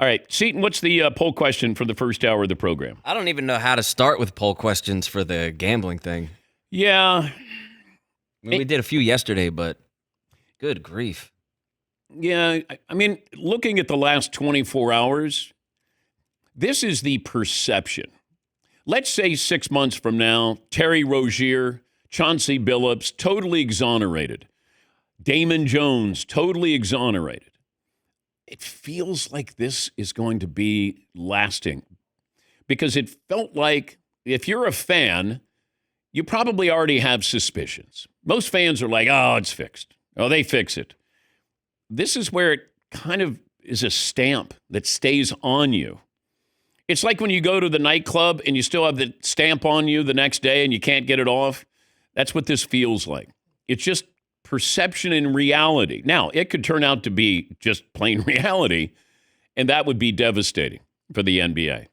All right, Seton, what's the poll question for the first hour of the program? I don't even know how to start with poll questions for the gambling thing. Yeah. We did a few yesterday, but good grief. Yeah, I mean, looking at the last 24 hours, this is the perception. Let's say 6 months from now, Terry Rozier, Chauncey Billups, totally exonerated. Damon Jones, totally exonerated. It feels like this is going to be lasting because it felt like if you're a fan, you probably already have suspicions. Most fans are like, oh, it's fixed. Oh, they fix it. This is where it kind of is a stamp that stays on you. It's like when you go to the nightclub and you still have the stamp on you the next day and you can't get it off. That's what this feels like. It's just perception and reality. Now, it could turn out to be just plain reality, and that would be devastating for the NBA.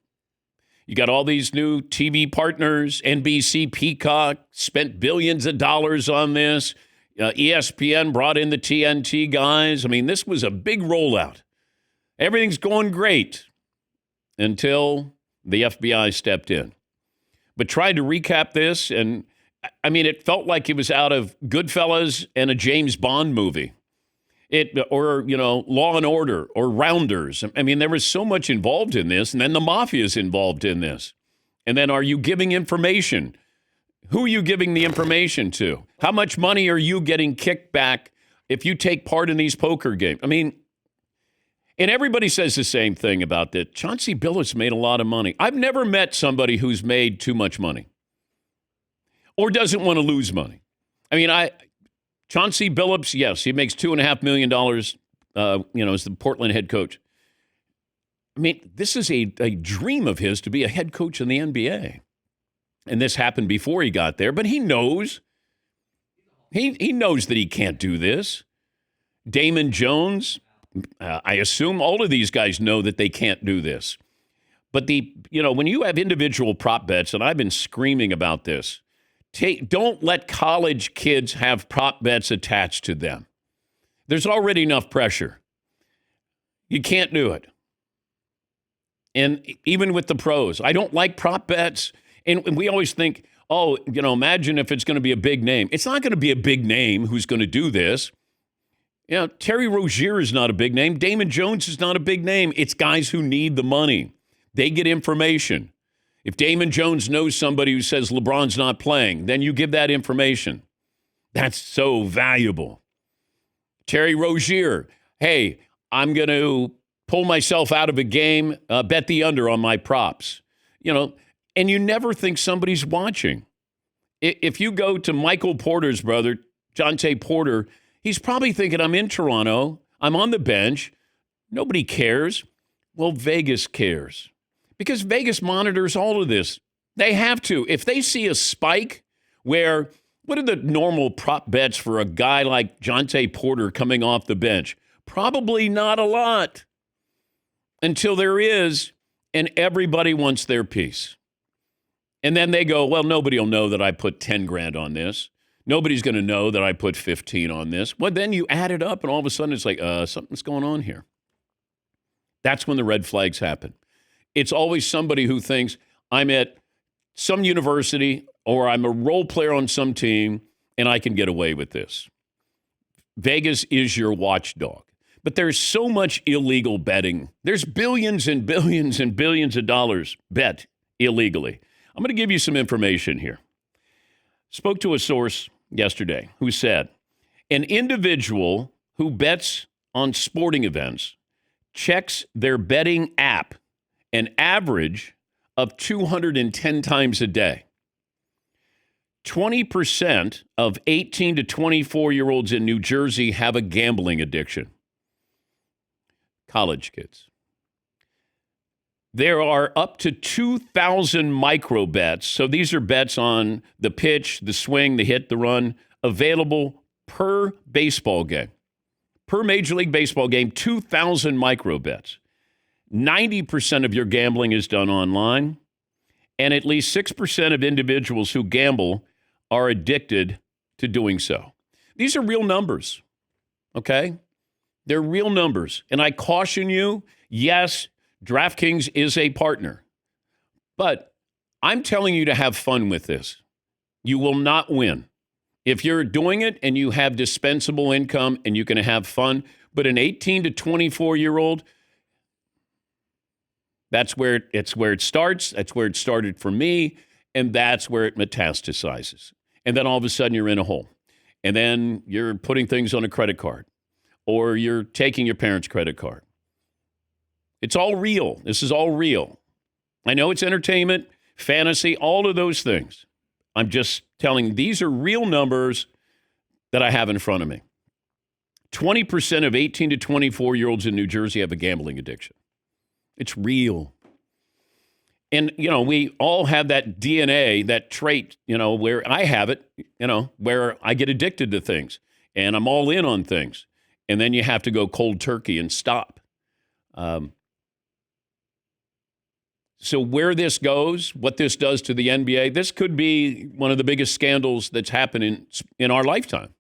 You got all these new TV partners, NBC, Peacock, spent billions of dollars on this. ESPN brought in the TNT guys. I mean, this was a big rollout. Everything's going great until the FBI stepped in. But tried to recap this, and I mean, it felt like it was out of Goodfellas and a James Bond movie. Or Law and Order or Rounders. I mean, there was so much involved in this, and then the mafia is involved in this. And then are you giving information? Who are you giving the information to? How much money are you getting kicked back if you take part in these poker games? I mean, and everybody says the same thing about that. Chauncey Billups made a lot of money. I've never met somebody who's made too much money or doesn't want to lose money. I mean, Chauncey Billups, yes, he makes $2.5 million, as the Portland head coach. I mean, this is a dream of his to be a head coach in the NBA. And this happened before he got there, but he knows. He knows that he can't do this. Damon Jones, I assume all of these guys know that they can't do this. But when you have individual prop bets, and I've been screaming about this, don't let college kids have prop bets attached to them. There's already enough pressure. You can't do it. And even with the pros, I don't like prop bets. And we always think, imagine if it's going to be a big name. It's not going to be a big name who's going to do this. Terry Rozier is not a big name. Damon Jones is not a big name. It's guys who need the money. They get information. If Damon Jones knows somebody who says LeBron's not playing, then you give that information. That's so valuable. Terry Rozier, hey, I'm going to pull myself out of a game, bet the under on my props. And you never think somebody's watching. If you go to Michael Porter's brother, Jonte Porter, he's probably thinking, I'm in Toronto, I'm on the bench, nobody cares. Well, Vegas cares. Because Vegas monitors all of this. They have to. If they see a spike where, what are the normal prop bets for a guy like Jonte Porter coming off the bench? Probably not a lot. Until there is, and everybody wants their piece. And then they go, well, nobody will know that I put 10 grand on this. Nobody's going to know that I put 15 on this. Well, then you add it up, and all of a sudden it's like, something's going on here. That's when the red flags happen. It's always somebody who thinks I'm at some university or I'm a role player on some team and I can get away with this. Vegas is your watchdog. But there's so much illegal betting. There's billions and billions and billions of dollars bet illegally. I'm going to give you some information here. Spoke to a source yesterday who said an individual who bets on sporting events checks their betting app an average of 210 times a day. 20% of 18 to 24-year-olds in New Jersey have a gambling addiction. College kids. There are up to 2,000 micro bets. So these are bets on the pitch, the swing, the hit, the run, available per baseball game. Per Major League Baseball game, 2,000 micro bets. 90% of your gambling is done online, and at least 6% of individuals who gamble are addicted to doing so. These are real numbers, okay? They're real numbers. And I caution you, yes, DraftKings is a partner. But I'm telling you to have fun with this. You will not win. If you're doing it and you have dispensable income and you can have fun, but an 18 to 24-year-old, that's where it starts. That's where it started for me, and that's where it metastasizes. And then all of a sudden you're in a hole. And then you're putting things on a credit card, or you're taking your parents' credit card. It's all real. This is all real. I know it's entertainment, fantasy, all of those things. I'm just telling you, these are real numbers that I have in front of me. 20% of 18 to 24-year-olds in New Jersey have a gambling addiction. It's real. And, we all have that DNA, that trait, where I have it, where I get addicted to things and I'm all in on things. And then you have to go cold turkey and stop. So where this goes, what this does to the NBA, this could be one of the biggest scandals that's happened in our lifetime.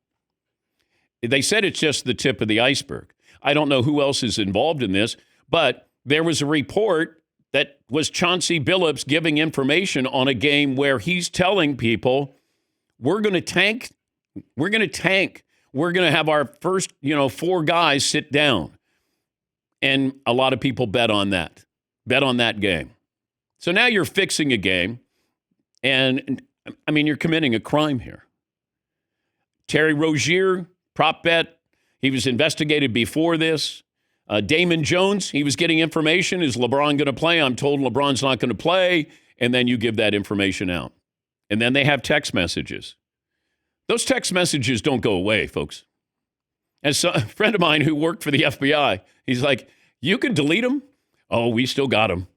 They said it's just the tip of the iceberg. I don't know who else is involved in this, but there was a report that was Chauncey Billups giving information on a game where he's telling people, we're going to tank. We're going to tank. We're going to have our first, 4 guys sit down. And a lot of people bet on that game. So now you're fixing a game, and, you're committing a crime here. Terry Rozier, prop bet, he was investigated before this. Damon Jones, he was getting information. Is LeBron going to play? I'm told LeBron's not going to play, and then you give that information out. And then they have text messages. Those text messages don't go away, folks. As a friend of mine who worked for the FBI, he's like, you can delete them? Oh, we still got them.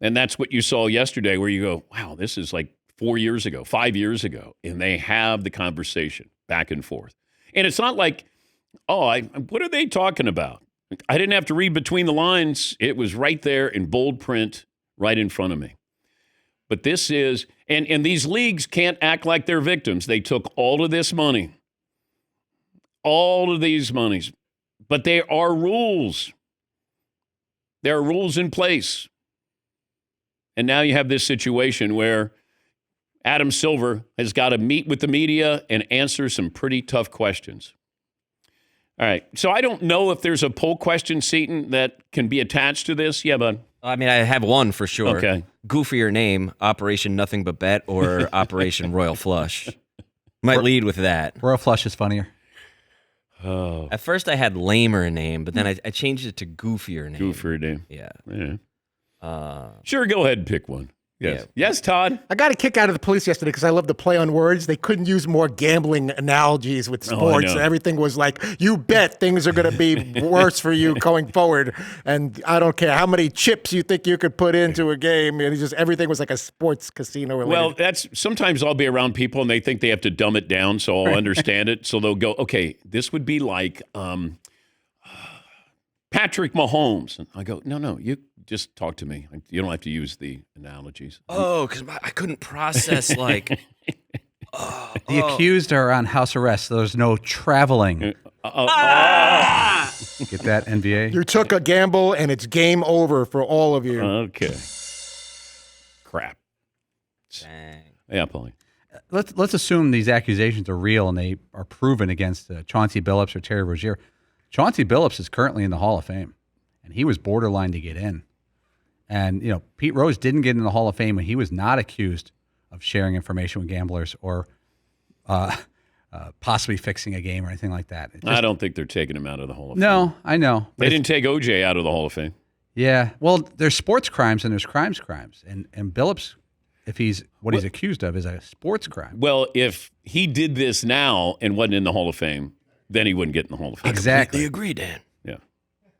And that's what you saw yesterday where you go, wow, this is like 4 years ago, 5 years ago. And they have the conversation back and forth. And it's not like, what are they talking about? I didn't have to read between the lines. It was right there in bold print right in front of me. But this is, and these leagues can't act like they're victims. They took all of this money, all of these monies. But there are rules. There are rules in place. And now you have this situation where Adam Silver has got to meet with the media and answer some pretty tough questions. All right. So I don't know if there's a poll question, Seton, that can be attached to this. Yeah, bud. I have one for sure. Okay. Goofier name, Operation Nothing But Bet or Operation Royal Flush. Might lead with that. Royal Flush is funnier. Oh. At first I had lamer name, but then I changed it to goofier name. Goofier name. Yeah. Sure, go ahead and pick one. Yes. Yeah. Yes, Todd? I got a kick out of the police yesterday because I love to play on words. They couldn't use more gambling analogies with sports. Everything was like, you bet things are going to be worse for you going forward. And I don't care how many chips you think you could put into a game. And everything was like a sports casino related. Well, sometimes I'll be around people and they think they have to dumb it down so I'll understand it. So they'll go, okay, this would be like Patrick Mahomes. And I go, no, you just talk to me. You don't have to use the analogies. Oh, because I couldn't process like. The accused are on house arrest. So there's no traveling. Get that, NBA? You took a gamble, and it's game over for all of you. Okay. Crap. Dang. Yeah, Paulie. Let's assume these accusations are real and they are proven against Chauncey Billups or Terry Rozier. Chauncey Billups is currently in the Hall of Fame, and he was borderline to get in. And, Pete Rose didn't get in the Hall of Fame when he was not accused of sharing information with gamblers or possibly fixing a game or anything like that. I don't think they're taking him out of the Hall of Fame. No, I know. They didn't take OJ out of the Hall of Fame. Yeah. Well, there's sports crimes and there's crimes. And Billups, if he's he's accused of is a sports crime. Well, if he did this now and wasn't in the Hall of Fame, then he wouldn't get in the Hall of Fame. Exactly. I agree, Dan. Yeah.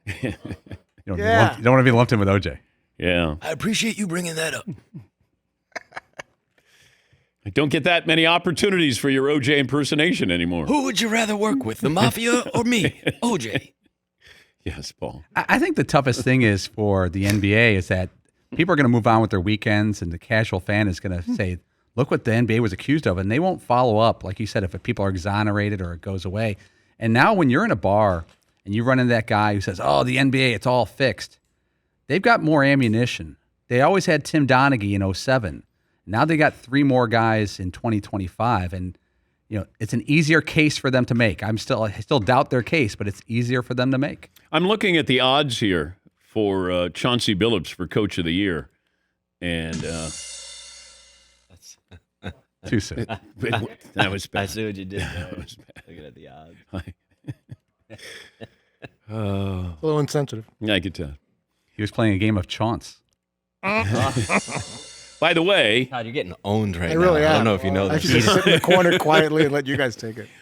You don't want to be lumped in with OJ. Yeah. I appreciate you bringing that up. I don't get that many opportunities for your OJ impersonation anymore. Who would you rather work with, the mafia or me, OJ? Yes, Paul. I think the toughest thing is for the NBA is that people are going to move on with their weekends, and the casual fan is going to say, look what the NBA was accused of, and they won't follow up, like you said, if people are exonerated or it goes away. And now when you're in a bar and you run into that guy who says, oh, the NBA, it's all fixed, they've got more ammunition. They always had Tim Donaghy in 07. Now they got 3 more guys in 2025, and it's an easier case for them to make. I still doubt their case, but it's easier for them to make. I'm looking at the odds here for Chauncey Billups for Coach of the Year, and Too soon. that was bad. I see what you did there. Looking at the odds. A little insensitive. I could tell. He was playing a game of chance. By the way, God, you're getting owned right I now. really am. I don't know if you know I this. should just sit in the corner quietly and let you guys take it.